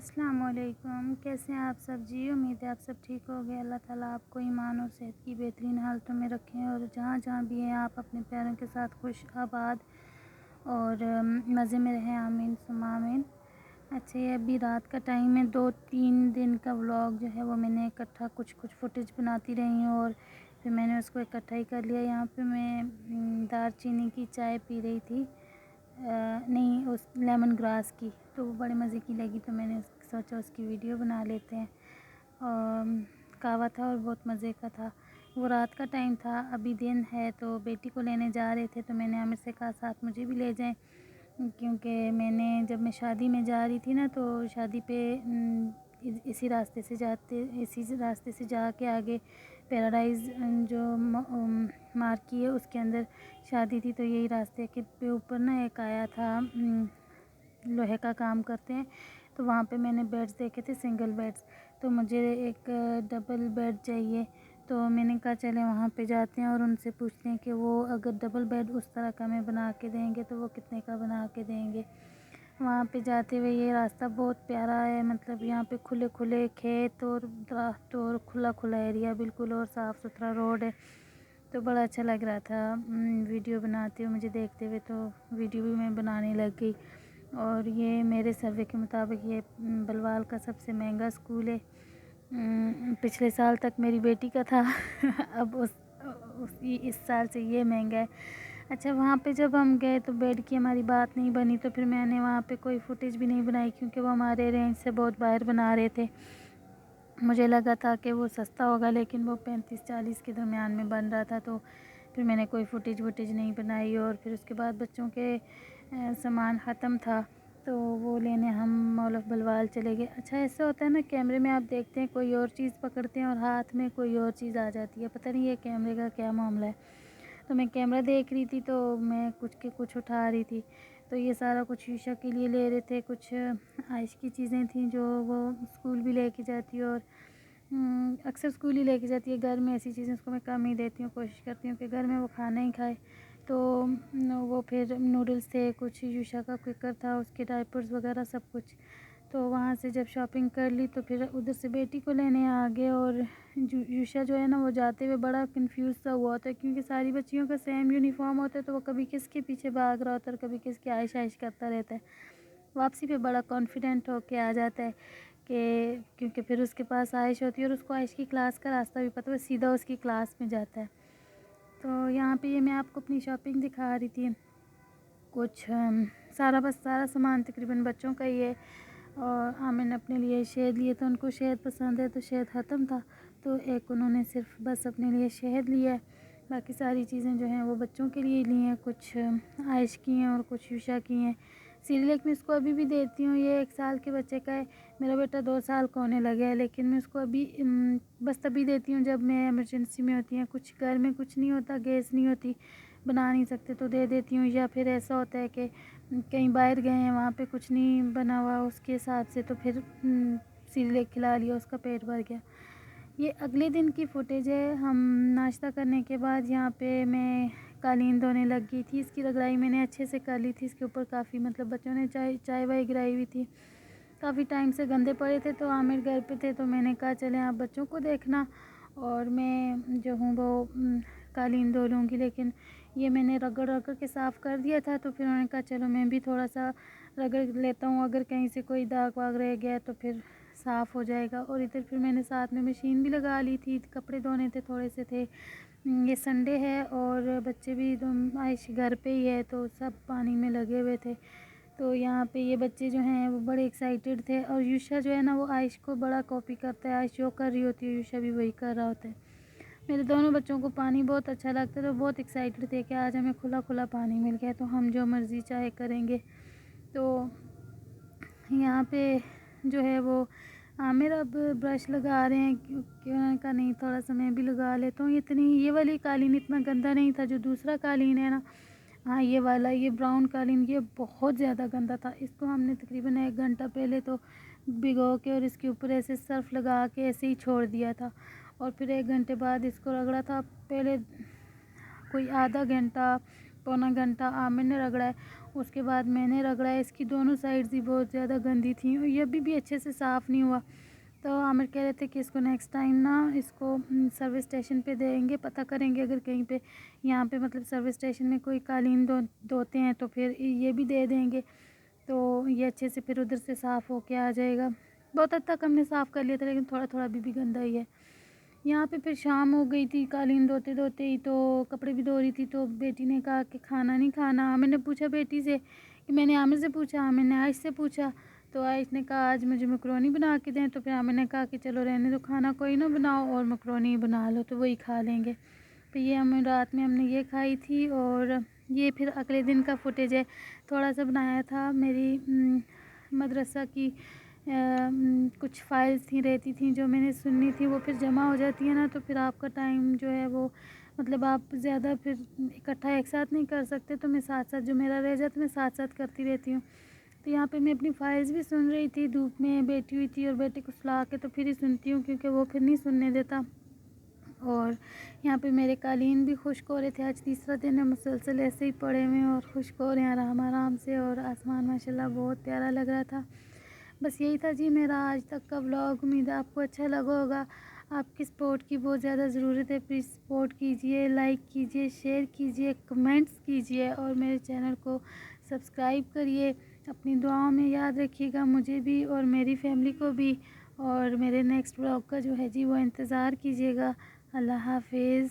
अस्सलामुअलैकुम, कैसे हैं आप सब जी। उम्मीद है आप सब ठीक हो गए। अल्लाह ताला आपको ईमान और सेहत की बेहतरीन हालतों में रखें और जहाँ जहाँ भी हैं आप अपने प्यारों के साथ खुश आबाद और मज़े में रहें। आमीन सुम्मा आमीन। अच्छा, ये अभी रात का टाइम है। 2-3 दिन का व्लॉग जो है वो मैंने इकट्ठा कुछ फुटेज बनाती रही हूँ और फिर मैंने उसको इकट्ठा ही कर लिया। यहाँ पे मैं दालचीनी की चाय पी रही थी, नहीं उस लेमन ग्रास की, तो वो बड़े मज़े की लगी तो मैंने सोचा उसकी वीडियो बना लेते हैं। और कहवा था और बहुत मज़े का था। वो रात का टाइम था, अभी दिन है तो बेटी को लेने जा रहे थे तो मैंने आमिर से कहा साथ मुझे भी ले जाएं, क्योंकि मैंने जब मैं शादी में जा रही थी ना तो शादी पे इसी रास्ते से जा के आगे पैराडाइज़ जो मार्की है उसके अंदर शादी थी। तो यही रास्ते के ऊपर ना एक आया था, लोहे का काम करते हैं, तो वहाँ पे मैंने बेड्स देखे थे, सिंगल बेड्स। तो मुझे एक डबल बेड चाहिए, तो मैंने कहा चले वहाँ पे जाते हैं और उनसे पूछते हैं कि वो अगर डबल बेड उस तरह का हमें बना के देंगे तो वो कितने का बना के देंगे। वहाँ पे जाते हुए ये रास्ता बहुत प्यारा है, मतलब यहाँ पे खुले खुले खेत और दरख्त और खुला खुला एरिया बिल्कुल और साफ़ सुथरा रोड है, तो बड़ा अच्छा लग रहा था। वीडियो बनाते हुए मुझे देखते हुए तो वीडियो भी मैं बनाने लग गई। और ये मेरे सर्वे के मुताबिक ये बलवाल का सबसे महंगा स्कूल है। पिछले साल तक मेरी बेटी का था अब इस साल से ये महंगा है। अच्छा, वहाँ पे जब हम गए तो बेड की हमारी बात नहीं बनी, तो फिर मैंने वहाँ पे कोई फुटेज भी नहीं बनाई क्योंकि वो हमारे रेंज से बहुत बाहर बना रहे थे। मुझे लगा था कि वो सस्ता होगा लेकिन वो 35-40 के दरमियान में बन रहा था, तो फिर मैंने कोई फुटेज वुटेज नहीं बनाई। और फिर उसके बाद बच्चों के सामान ख़त्म था तो वो लेने हम मॉल ऑफ बलवाल चले गए। अच्छा, ऐसा होता है ना, कैमरे में आप देखते हैं कोई और चीज़ पकड़ते हैं और हाथ में कोई और चीज़ आ जाती है, पता नहीं ये कैमरे का क्या मामला है। तो मैं कैमरा देख रही थी तो मैं कुछ उठा रही थी, तो ये सारा कुछ शीशा के लिए ले रहे थे। कुछ आइश की चीज़ें थी जो वो स्कूल भी लेके जाती है और अक्सर स्कूल ही लेके जाती है। घर में ऐसी चीज़ें उसको मैं कम ही देती हूँ, कोशिश करती हूँ कि घर में वो खाना ही खाए। तो वो फिर नूडल्स थे, कुछ यूशा का क्विकर था, उसके डायपर्स वगैरह सब कुछ। तो वहाँ से जब शॉपिंग कर ली तो फिर उधर से बेटी को लेने आ गए। और यूशा जो है ना वो जाते हुए बड़ा कंफ्यूज सा हुआ होता है क्योंकि सारी बच्चियों का सेम यूनिफॉर्म होता है, तो वो कभी किसके पीछे भाग रहा होता है और कभी किसकी आइश आइश करता रहता है। वापसी पे बड़ा कॉन्फिडेंट होके आ जाता है कि क्योंकि फिर उसके पास आइश होती है और उसको आइश की क्लास का रास्ता भी पता है, वो सीधा उसकी क्लास में जाता है। तो यहाँ पे ये मैं आपको अपनी शॉपिंग दिखा रही थी। कुछ सारा सामान तकरीबन बच्चों का ही है। और आमिर ने अपने लिए शहद लिए तो उनको शहद पसंद है, तो शहद ख़त्म था तो एक उन्होंने सिर्फ बस अपने लिए शहद लिया है। बाकी सारी चीज़ें जो हैं वो बच्चों के लिए ली हैं, कुछ आइश की हैं और कुछ यूशा की हैं। सीरियलक मैं इसको अभी भी देती हूँ, ये 1 साल के बच्चे का है। मेरा बेटा 2 साल का होने लगा है, लेकिन मैं उसको अभी बस तभी देती हूँ जब मैं इमरजेंसी में होती हैं, कुछ घर में कुछ नहीं होता, गैस नहीं होती, बना नहीं सकते तो दे देती हूँ। या फिर ऐसा होता है कि कहीं बाहर गए हैं, वहाँ पे कुछ नहीं बना हुआ उसके हिसाब से, तो फिर सीरियलक खिला लिया, उसका पेट भर गया। ये अगले दिन की फुटेज है। हम नाश्ता करने के बाद यहाँ पे मैं कालीन धोने लग गई थी। इसकी रगड़ाई मैंने अच्छे से कर ली थी, इसके ऊपर काफ़ी मतलब बच्चों ने चाय वाय गिराई हुई थी, काफ़ी टाइम से गंदे पड़े थे। तो आमिर घर पे थे तो मैंने कहा चलें आप बच्चों को देखना और मैं जो हूँ वो कालीन धो लूँगी। लेकिन ये मैंने रगड़ के साफ़ कर दिया था, तो फिर उन्होंने कहा चलो मैं भी थोड़ा सा रगड़ लेता हूँ, अगर कहीं से कोई दाग वाग रह गया तो फिर साफ़ हो जाएगा। और इधर फिर मैंने साथ में मशीन भी लगा ली थी, कपड़े धोने थे थोड़े से थे। ये संडे है और बच्चे भी आइश घर पे ही है तो सब पानी में लगे हुए थे। तो यहाँ पे ये बच्चे जो हैं वो बड़े एक्साइटेड थे और यूशा जो है ना वो आइश को बड़ा कॉपी करता है, आइश जो कर रही होती है यूशा भी वही कर रहा होता है। मेरे दोनों बच्चों को पानी बहुत अच्छा लगता है तो बहुत एक्साइटेड थे कि आज हमें खुला खुला पानी मिल गया तो हम जो मर्ज़ी चाहे करेंगे। तो यहाँ पे जो है वो आमिर अब ब्रश लगा रहे हैं क्योंकि उन्होंने कहा नहीं थोड़ा सा मैं भी लगा लेता हूँ। इतनी ये वाली कालीन इतना गंदा नहीं था, जो दूसरा कालीन है ना, हाँ ये वाला, ये ब्राउन कालीन, ये बहुत ज़्यादा गंदा था। इसको हमने तकरीबन 1 घंटा पहले तो भिगो के और इसके ऊपर ऐसे सर्फ लगा के ऐसे ही छोड़ दिया था और फिर 1 घंटे बाद इसको रगड़ा था। पहले कोई आधा घंटा पौना घंटा आमिर ने रगड़ा है उसके बाद मैंने रगड़ा, इसकी दोनों साइड्स ही बहुत ज़्यादा गंदी थी और ये अभी भी अच्छे से साफ़ नहीं हुआ। तो आमिर कह रहे थे कि इसको नेक्स्ट टाइम ना इसको सर्विस स्टेशन पे देंगे, पता करेंगे अगर कहीं पे यहाँ पे मतलब सर्विस स्टेशन में कोई कालीन धोते हैं तो फिर ये भी दे देंगे, तो ये अच्छे से फिर उधर से साफ़ होके आ जाएगा। बहुत हद तक हमने साफ़ कर लिया था, लेकिन थोड़ा थोड़ा अभी भी गंदा ही है। यहाँ पे फिर शाम हो गई थी, कालीन धोते धोते ही, तो कपड़े भी धो रही थी, तो बेटी ने कहा कि खाना नहीं खाना। मैंने पूछा बेटी से कि मैंने आमिर से पूछा, आमिर ने आयश से पूछा, तो आयश ने कहा आज मुझे मकरोनी बना के दें। तो फिर आमिर ने कहा कि चलो रहने दो, खाना कोई ना बनाओ और मकरोनी बना लो, तो वही खा लेंगे। तो ये हमें रात में हमने ये खाई थी। और ये फिर अगले दिन का फुटेज है, थोड़ा सा बनाया था। मेरी मदरसा की कुछ फाइल्स थी रहती थी जो मैंने सुननी थी, वो फिर जमा हो जाती है ना, तो फिर आपका टाइम जो है वो मतलब आप ज़्यादा फिर इकट्ठा एक साथ नहीं कर सकते, तो मैं साथ साथ जो मेरा रह जाता मैं साथ साथ करती रहती हूँ। तो यहाँ पे मैं अपनी फाइल्स भी सुन रही थी, धूप में बैठी हुई थी, और बेटे को सुला के तो फिर ही सुनती हूँ क्योंकि वो फिर नहीं सुनने देता। और यहाँ पे मेरे कालीन भी खुश्क हो रहे थे, आज तीसरा दिन है मुसलसल ऐसे ही पड़े हुए हैं और खुश्क हो रहे हैं आराम आराम से, और आसमान माशाल्लाह बहुत प्यारा लग रहा था। बस यही था जी मेरा आज तक का व्लॉग, उम्मीद है आपको अच्छा लगा होगा। आपकी सपोर्ट की बहुत ज़्यादा ज़रूरत है, प्लीज़ सपोर्ट कीजिए, लाइक कीजिए, शेयर कीजिए, कमेंट्स कीजिए और मेरे चैनल को सब्सक्राइब करिए। अपनी दुआओं में याद रखिएगा मुझे भी और मेरी फैमिली को भी, और मेरे नेक्स्ट व्लॉग का जो है जी वो इंतज़ार कीजिएगा। अल्लाह हाफिज़।